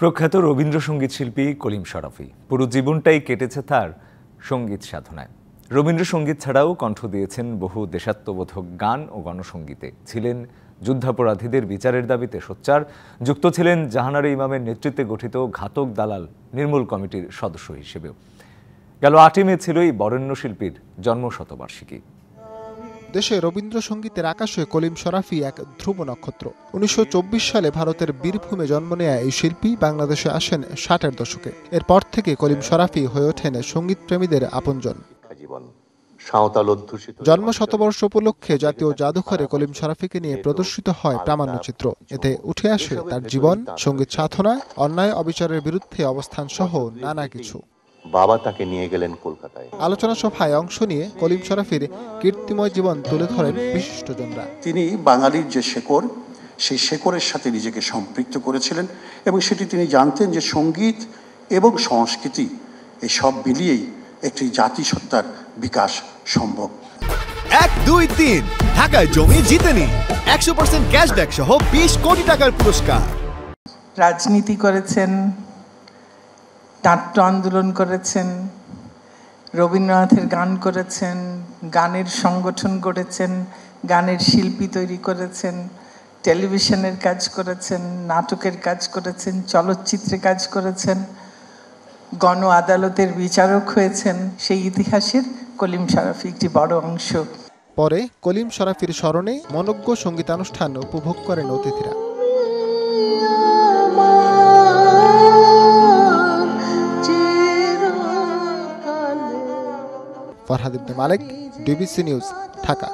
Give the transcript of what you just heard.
প্রখ্যাত রবীন্দ্রসঙ্গীত শিল্পী কলিম শরাফী পুরো জীবনটাই কেটেছে তার সঙ্গীত সাধনায়। রবীন্দ্রসঙ্গীত ছাড়াও কণ্ঠ দিয়েছেন বহু দেশাত্মবোধক গান ও গণসঙ্গীতে, ছিলেন যুদ্ধাপরাধীদের বিচারের দাবিতে সোচ্চার, যুক্ত ছিলেন জাহানারা ইমামের নেতৃত্বে গঠিত ঘাতক দালাল নির্মূল কমিটির সদস্য হিসেবেও। গেল ৮ই মে ছিল এই বরেণ্য শিল্পীর জন্মশতবার্ষিকী। দেশে রবীন্দ্রসঙ্গীতের আকাশে কলিম শরাফী এক ধ্রুব নক্ষত্র। ১৯২৪ সালে ভারতের বীরভূমে জন্ম নেয়া এই শিল্পী বাংলাদেশে আসেন ৬০-এর দশকে। এরপর থেকে কলিম শরাফী হয়ে ওঠেন সঙ্গীত প্রেমীদের আপনজন। জন্ম শতবর্ষ উপলক্ষে জাতীয় জাদুঘরে কলিম শরাফীকে নিয়ে প্রদর্শিত হয় প্রামাণ্যচিত্র। এতে উঠে আসে তার জীবন, সঙ্গীত সাধনা, অন্যায় অবিচারের বিরুদ্ধে অবস্থান সহ নানা কিছু। বাবা তাকে নিয়ে গেলেন কলকাতায়। আলোচনা সভায় অংশ নিয়ে কলিম শরাফীর কীর্তিময় জীবন তুলে ধরেন বিশিষ্টজনরা। তিনি বাঙালির যে শেকড়, সেই শেকড়ের সাথে নিজেকে সম্পৃক্ত করেছিলেন এবং সেটি তিনি জানতেন যে সঙ্গীত এবং সংস্কৃতি এই সব মিলিয়েই একটি জাতিসত্তার বিকাশ সম্ভব। ১, ২, ৩ ঢাকায় জমি জিতে নিন ১০০% ক্যাশব্যাক সহ ২০ কোটি টাকার পুরস্কার। রাজনীতি করেছেন, নাট্য আন্দোলন করেছেন, রবীন্দ্রনাথের গান করেছেন, গানের সংগঠন করেছেন, গানের শিল্পী তৈরি করেছেন, টেলিভিশনের কাজ করেছেন, নাটকের কাজ করেছেন, চলচ্চিত্রে কাজ করেছেন, গণ আদালতের বিচারক হয়েছেন। সেই ইতিহাসের কলিম শরাফী একটি বড় অংশ। পরে কলিম শরাফীর স্মরণে মনোজ্ঞ সঙ্গীতানুষ্ঠান উপভোগ করেন অতিথিরা। ফরহাদ ইবনে মালিক, ডিবিসি নিউজ, ঢাকা।